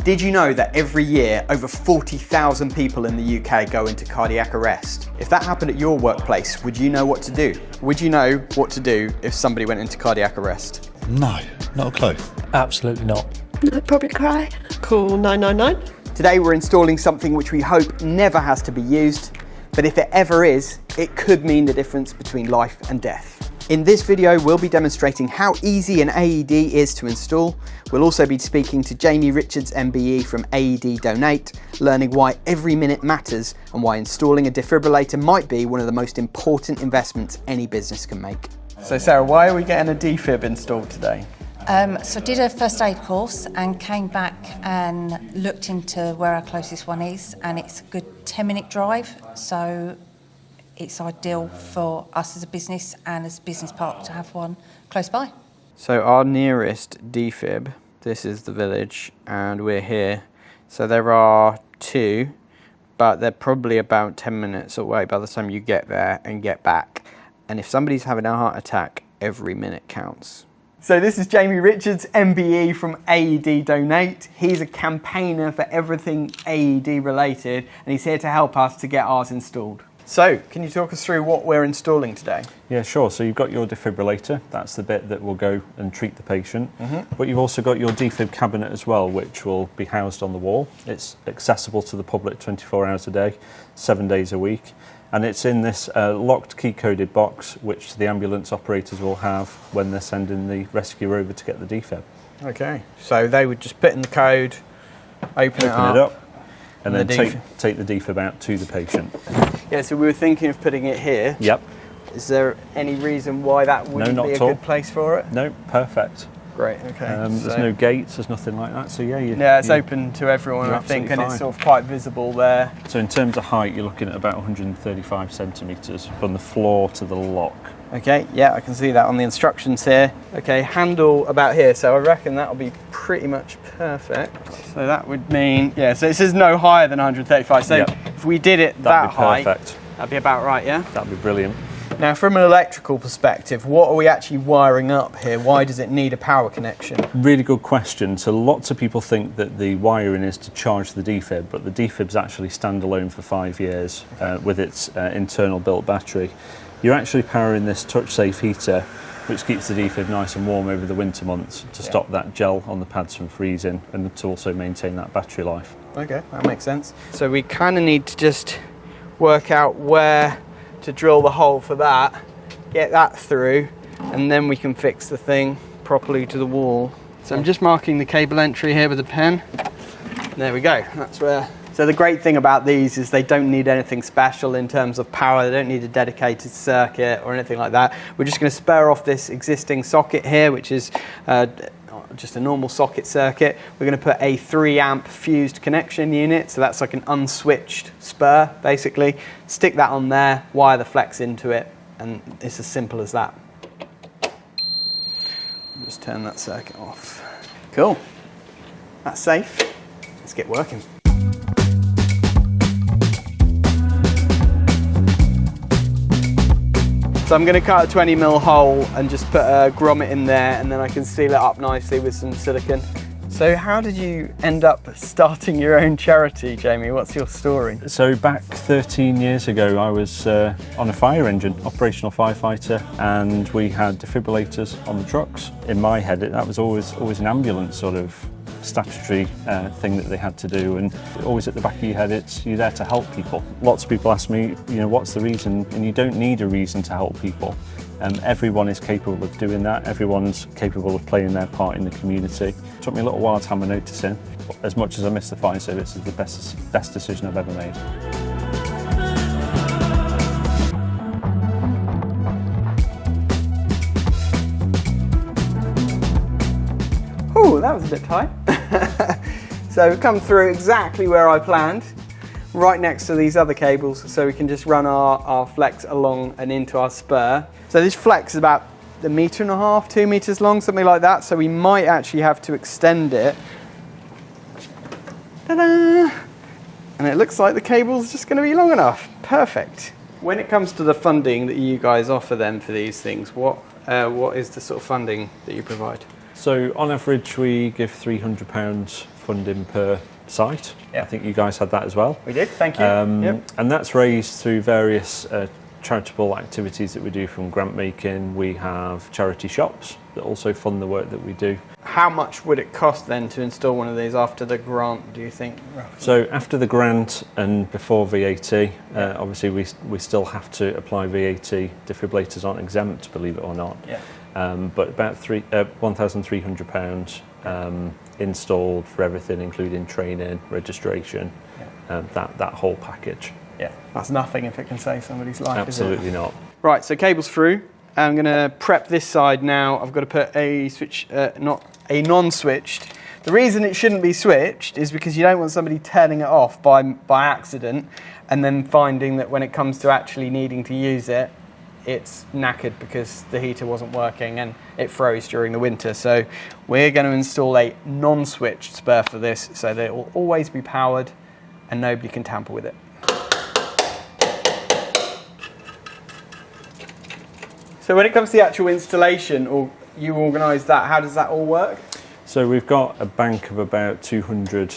Did you know that every year over 40,000 people in the UK go into cardiac arrest? If that happened at your workplace, would you know what to do? Would you know what to do if somebody went into cardiac arrest? No, not a clue. Absolutely not. I'd probably cry. Call 999. Today we're installing something which we hope never has to be used, but if it ever is, it could mean the difference between life and death. In this video, we'll be demonstrating how easy an AED is to install. We'll also be speaking to Jamie Richards MBE from AED Donate, learning why every minute matters and why installing a defibrillator might be one of the most important investments any business can make. So Sarah, why are we getting a defib installed today? So I did a first aid course and came back and looked into where our closest one is, and it's a good 10-minute drive, so it's ideal for us as a business and as a business park to have one close by. So our nearest defib, this is the village, and we're here. So there are two, but they're probably about 10 minutes away by the time you get there and get back. And if somebody's having a heart attack, every minute counts. So this is Jamie Richards, MBE from AED Donate. He's a campaigner for everything AED related, and he's here to help us to get ours installed. So, can you talk us through what we're installing today? Yeah, sure. So you've got your defibrillator. That's the bit that will go and treat the patient. But you've also got your defib cabinet as well, which will be housed on the wall. It's accessible to the public 24 hours a day, 7 days a week. And it's in this locked key-coded box, which the ambulance operators will have when they're sending the rescuer over to get the defib. Okay. So they would just put in the code, open it up, and then take the defib out to the patient. Yeah, so we were thinking of putting it here. Yep. Is there any reason why that wouldn't be a good place for it? No, perfect. Great, okay. There's no gates, there's nothing like that, so yeah. It's open to everyone, I think, and it's sort of quite visible there. So in terms of height, you're looking at about 135 centimetres from the floor to the lock. Okay, yeah, I can see that on the instructions here. Okay, handle about here, so I reckon that'll be pretty much perfect. So that would mean, yeah, so it says no higher than 135, so if we did it that height, that'd be about right, yeah? That'd be brilliant. Now, from an electrical perspective, what are we actually wiring up here? Why does it need a power connection? Really good question. So lots of people think that the wiring is to charge the defib, but the defib's actually standalone for 5 years with its internal built battery. You're actually powering this touch-safe heater, which keeps the defib nice and warm over the winter months to stop that gel on the pads from freezing and to also maintain that battery life. Okay, that makes sense. So we kind of need to just work out where to drill the hole for that, get that through, and then we can fix the thing properly to the wall. So I'm just marking the cable entry here with a pen. There we go, that's where. So the great thing about these is they don't need anything special in terms of power. They don't need a dedicated circuit or anything like that. We're just going to spare off this existing socket here, which is just a normal socket circuit. We're going to put a 3 amp fused connection unit, so that's like an unswitched spur basically. Stick that on there, wire the flex into it, and it's as simple as that. Just turn that circuit off. Cool, that's safe. Let's get working. So I'm going to cut a 20mm hole and just put a grommet in there, and then I can seal it up nicely with some silicone. So how did you end up starting your own charity, Jamie? What's your story? So back 13 years ago, I was on a fire engine, operational firefighter, and we had defibrillators on the trucks. In my head, that was always an ambulance sort of statutory thing that they had to do, and always at the back of your head, you're there to help people. Lots of people ask me, what's the reason? And you don't need a reason to help people. Everyone is capable of doing that. Everyone's capable of playing their part in the community. It took me a little while to hammer notice in. As much as I miss the fire service, it's the best decision I've ever made. Oh, that was a bit tight. So we've come through exactly where I planned, right next to these other cables, so we can just run our flex along and into our spur. So this flex is about 1.5 meters, 2 meters long, something like that, so we might actually have to extend it. Ta-da! And it looks like the cable's just going to be long enough. Perfect. When it comes to the funding that you guys offer then for these things, what is the sort of funding that you provide? So on average we give £300 funding per site. Yeah. I think you guys had that as well. We did, thank you. Yep. And that's raised through various charitable activities that we do, from grant making. We have charity shops that also fund the work that we do. How much would it cost then to install one of these after the grant, do you think? So after the grant and before VAT, obviously we still have to apply VAT. Defibrillators aren't exempt, believe it or not. Yeah. But about £1,300 installed for everything, including training, registration, that whole package. Yeah, that's nothing if it can save somebody's life. Absolutely not. Right, so cable's through. I'm going to prep this side now. I've got to put a switch, not a non-switched. The reason it shouldn't be switched is because you don't want somebody turning it off by accident and then finding that when it comes to actually needing to use it, it's knackered because the heater wasn't working and it froze during the winter. So we're going to install a non-switched spur for this so that it will always be powered and nobody can tamper with it. So when it comes to the actual installation, or you organise that, how does that all work? So we've got a bank of about 200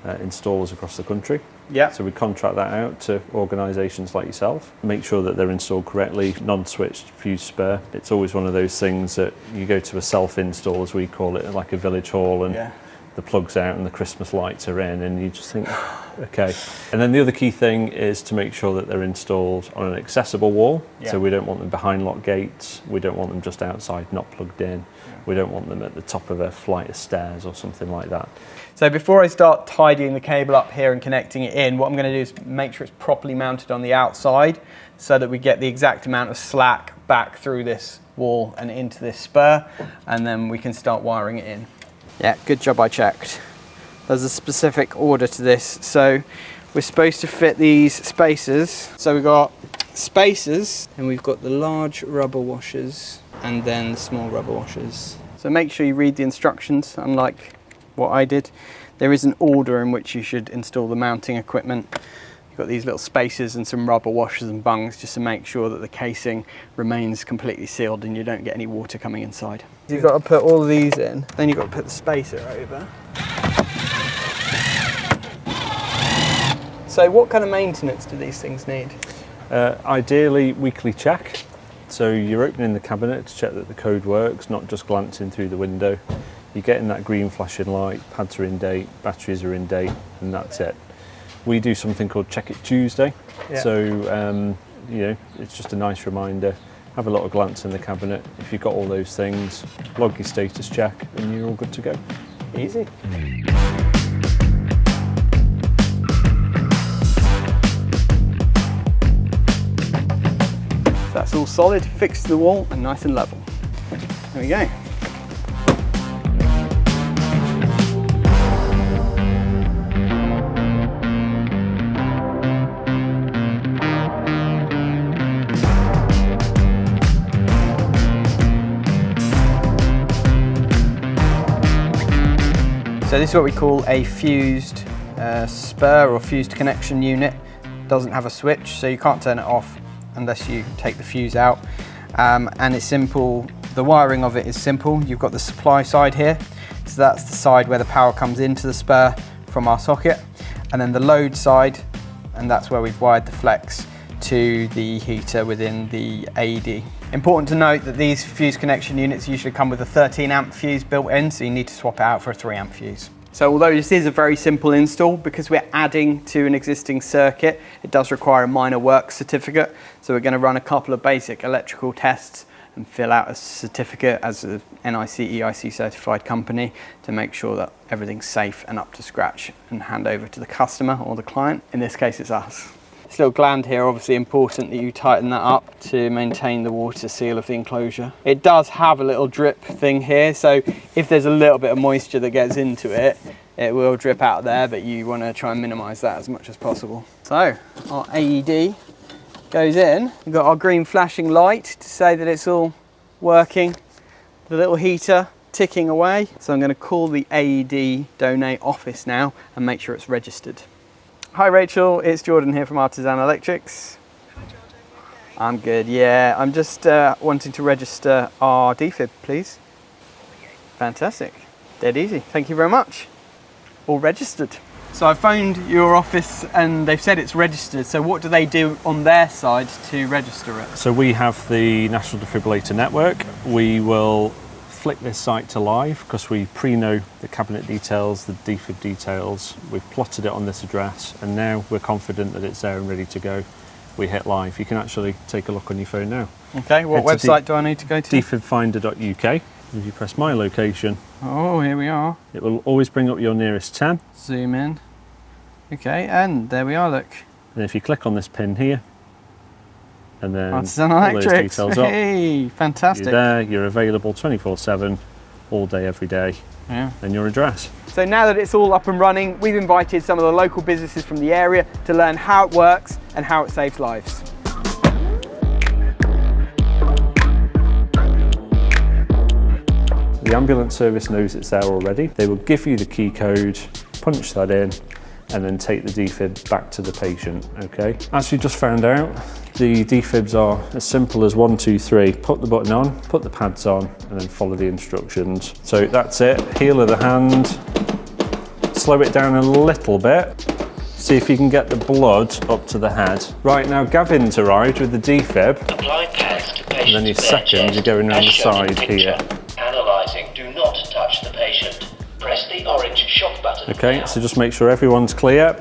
installers across the country. Yeah. So we contract that out to organisations like yourself, make sure that they're installed correctly, non-switched, fuse spur. It's always one of those things that you go to a self-install, as we call it, like a village hall, and the plug's out and the Christmas lights are in, and you just think, okay. And then the other key thing is to make sure that they're installed on an accessible wall. So we don't want them behind locked gates, we don't want them just outside, not plugged in. We don't want them at the top of a flight of stairs or something like that. So before I start tidying the cable up here and connecting it in, what I'm going to do is make sure it's properly mounted on the outside so that we get the exact amount of slack back through this wall and into this spur, and then we can start wiring it in. Yeah, good job I checked. There's a specific order to this. So we're supposed to fit these spacers. So we've got spacers and we've got the large rubber washers and then the small rubber washers. So make sure you read the instructions, unlike what I did. There is an order in which you should install the mounting equipment. You've got these little spacers and some rubber washers and bungs just to make sure that the casing remains completely sealed and you don't get any water coming inside. You've got to put all of these in, then you've got to put the spacer over. So what kind of maintenance do these things need? Ideally, weekly check. So you're opening the cabinet to check that the code works, not just glancing through the window. You're getting that green flashing light, pads are in date, batteries are in date, and that's it. We do something called Check It Tuesday. So, you know, it's just a nice reminder. Have a little glance in the cabinet. If you've got all those things, log your status check, and you're all good to go. Easy. That's all solid, fixed to the wall and nice and level. There we go. So this is what we call a fused spur or fused connection unit. Doesn't have a switch, so you can't turn it off unless you take the fuse out. And it's simple, the wiring of it is simple. You've got the supply side here, so that's the side where the power comes into the spur from our socket, and then the load side, and that's where we've wired the flex to the heater within the AED. Important to note that these fuse connection units usually come with a 13 amp fuse built in, so you need to swap it out for a 3 amp fuse. So although this is a very simple install, because we're adding to an existing circuit, it does require a minor work certificate. So we're going to run a couple of basic electrical tests and fill out a certificate as a NIC EIC certified company to make sure that everything's safe and up to scratch, and hand over to the customer or the client. In this case, it's us. This little gland here, obviously important that you tighten that up to maintain the water seal of the enclosure. It does have a little drip thing here, so if there's a little bit of moisture that gets into it, it will drip out there, but you want to try and minimize that as much as possible. So our AED goes in. We've got our green flashing light to say that it's all working. The little heater ticking away. So I'm going to call the AED donate office now and make sure it's registered. Hi Rachel, it's Jordan here from Artisan Electrics. Hi Jordan, okay? I'm good, yeah. I'm just wanting to register our defib, please. Okay. Fantastic. Dead easy. Thank you very much. all registered. So I phoned your office and they've said it's registered. So what do they do on their side to register it? So we have the National Defibrillator Network. We will flick this site to live because we pre-know the cabinet details, the defib details. We've plotted it on this address and now we're confident that it's there and ready to go. We hit live. You can actually take a look on your phone now. Okay, what website do I need to go to? Defibfinder.uk. If you press my location, oh, here we are. It will always bring up your nearest 10. Zoom in. Okay, and there we are, look. And if you click on this pin here, and then Artisan all those Electrics. details up, Hey, fantastic. you're there, you're available 24/7, all day, every day, Yeah. and your address. So now that it's all up and running, we've invited some of the local businesses from the area to learn how it works and how it saves lives. The ambulance service knows it's there already. They will give you the key code, punch that in, and then take the defib back to the patient, okay? As you just found out, the defibs are as simple as 1, 2, 3. Put the button on, put the pads on, and then follow the instructions. So that's it, heel of the hand, slow it down a little bit. See if you can get the blood up to the head. Right, now Gavin's arrived with the defib. Apply pads to patient's And then your bare second, chest, you're going around as the shown in side picture. here. Analysing, do not touch the patient. Press the orange shock button. Okay, now. so just make sure everyone's clear.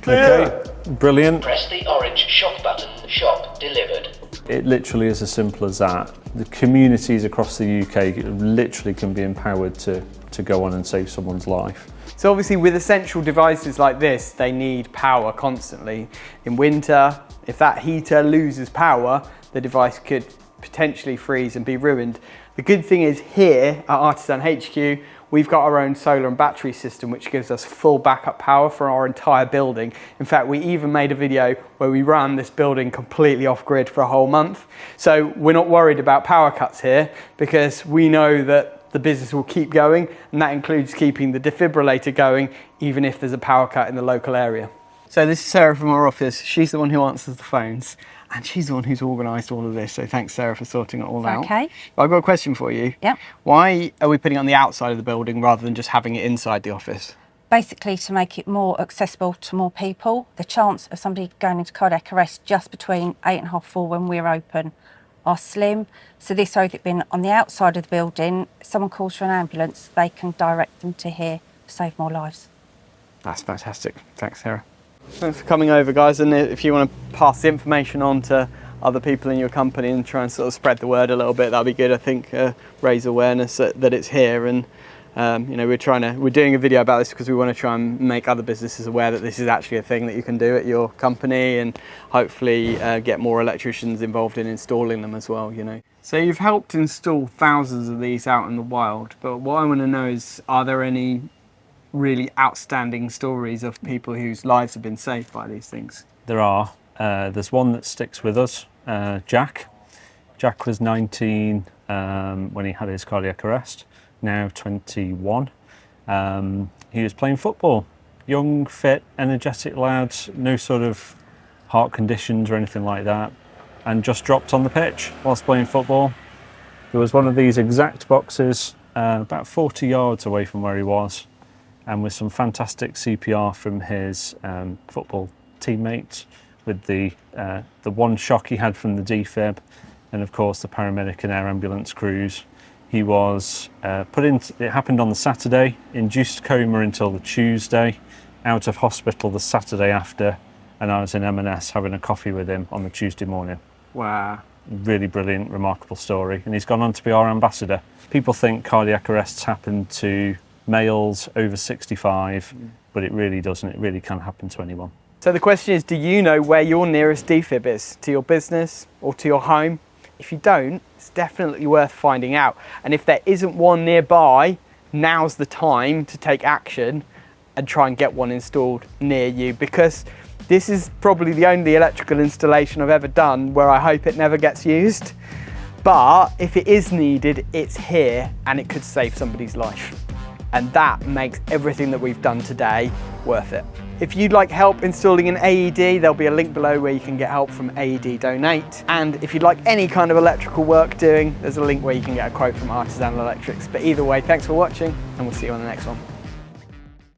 Clear. Okay, brilliant. Press the orange shock button. Shop delivered. It literally is as simple as that. The communities across the UK literally can be empowered to go on and save someone's life. So obviously with essential devices like this, they need power constantly. In winter, if that heater loses power, the device could potentially freeze and be ruined. The good thing is here at Artisan HQ, we've got our own solar and battery system which gives us full backup power for our entire building. In fact, we even made a video where we ran this building completely off grid for a whole month. So we're not worried about power cuts here because we know that the business will keep going, and that includes keeping the defibrillator going even if there's a power cut in the local area. So this is Sarah from our office. She's the one who answers the phones and she's the one who's organised all of this. So thanks, Sarah, for sorting it all out. Okay. I've got a question for you. Yep. Why are we putting it on the outside of the building rather than just having it inside the office? Basically to make it more accessible to more people. The chance of somebody going into cardiac arrest just between 8 and half 4 when we're open are slim. So this way, if it's been on the outside of the building, someone calls for an ambulance, they can direct them to here to save more lives. That's fantastic. Thanks, Sarah. Thanks for coming over, guys. And if you want to pass the information on to other people in your company and try and sort of spread the word a little bit, that'd be good. I think raise awareness that it's here. And you know, we're doing a video about this because we want to try and make other businesses aware that this is actually a thing that you can do at your company, and hopefully get more electricians involved in installing them as well, you know. So you've helped install thousands of these out in the wild, but what I want to know is, are there any really outstanding stories of people whose lives have been saved by these things? There are. There's one that sticks with us, Jack. Jack was 19 when he had his cardiac arrest, now 21. He was playing football. Young, fit, energetic lad, no sort of heart conditions or anything like that, and just dropped on the pitch whilst playing football. There was one of these exact boxes about 40 yards away from where he was, and with some fantastic CPR from his football teammates, with the one shock he had from the defib, and of course the paramedic and air ambulance crews. He was put in, it happened on the Saturday, induced coma until the Tuesday, out of hospital the Saturday after, and I was in M&S having a coffee with him on the Tuesday morning. Wow. Really brilliant, remarkable story, and he's gone on to be our ambassador. People think cardiac arrests happen to males over 65, but it really doesn't. It really can happen to anyone. So the question is, do you know where your nearest defib is? To your business or to your home? If you don't, it's definitely worth finding out. And if there isn't one nearby, now's the time to take action and try and get one installed near you, because this is probably the only electrical installation I've ever done where I hope it never gets used. But if it is needed, it's here and it could save somebody's life. And that makes everything that we've done today worth it. If you'd like help installing an AED, there'll be a link below where you can get help from AED Donate. And if you'd like any kind of electrical work doing, there's a link where you can get a quote from Artisan Electrics. But either way, thanks for watching, and we'll see you on the next one.